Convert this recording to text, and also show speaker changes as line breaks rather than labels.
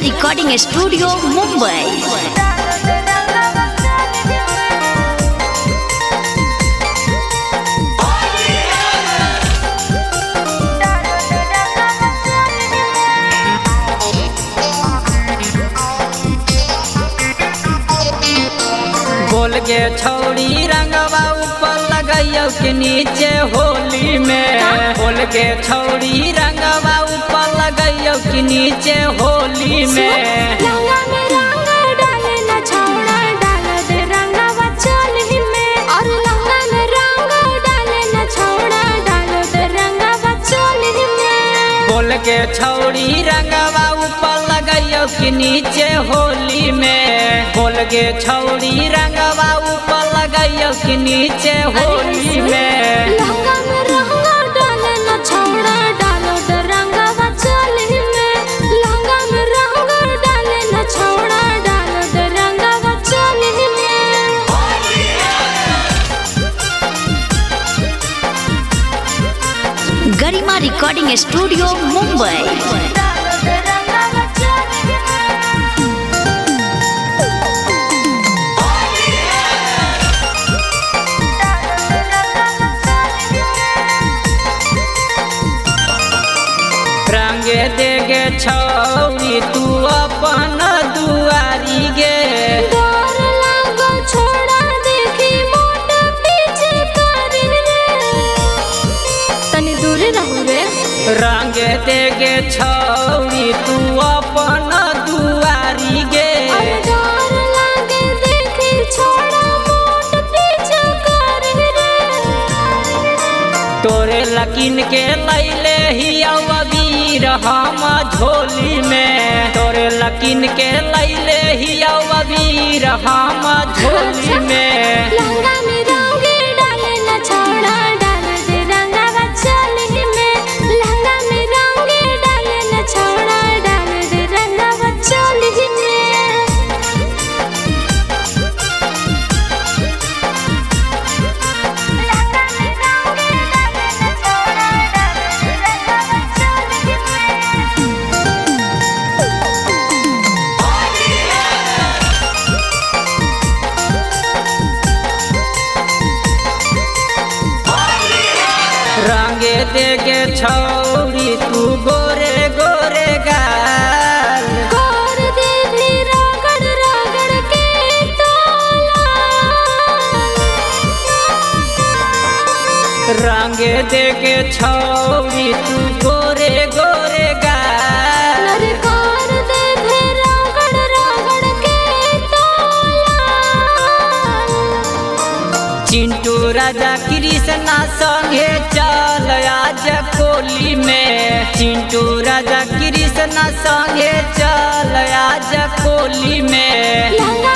Recording studio Mumbai.
बोल के छौड़ी रंगवा ऊपर लगाइयो के नीचे होली में। बोल के छौड़ी रंगवा ऊपर लगाइयो के नीचे होली में।
लंगा में रंग डाले ना छौड़ा डाल दे रंगवा चोली में। और लंगा में रंग डाले ना छौड़ा डाल दे रंगवा चोली में।
बोल के छौड़ी रंगवा ऊपर लगाइयो के नीचे होली में। बोल के छौड़ी रंगवा ऊपर लगाइयो के नीचे होली में।
लंगा में रंग डाले ना छौड़ा डाल दे रंगवा चोली में। लंगा में रंग डाले ना छौड़ा डाल दे रंगवा चोली में।
गरिमा रिकॉर्डिंग स्टूडियो मुंबई।
रंगे देगे छौड़ी तू अपन दुआरी गे।
डर लागो छोड़ा देखी मोट पीछे करी रे। तनी दूर रहू रे।
रंगे देगे छौड़ी तू अपन दुआरी गे।
अरे डर लागे देखी छोड़ा मोट पीछे करी रे।
तोरे लकिन के लैले ही अबीर हम झोली में। तोरे लकिन के लैले ही अबीर हम झोली में।
लंगा में रंगे डाले ना छौड़ा डाल दे रंगवा चोली में। लंगा में रंगे डाले ना छौड़ा डाल दे रंगवा चोली में।
रंगे देगे छौड़ी तू गोरे गोरे गाल।
कर दे भी रगड़ रगड़ के तोला।
रंगे देगे छौड़ी तू गोरे गोरे गाल।
अरे कर दे भी रगड़ रगड़ के तोला।
चिंटू राजा कृष्णा संगे चल आज कोली में। चिंटू राजा कृष्णा संगे चल आज कोली में।
लंगा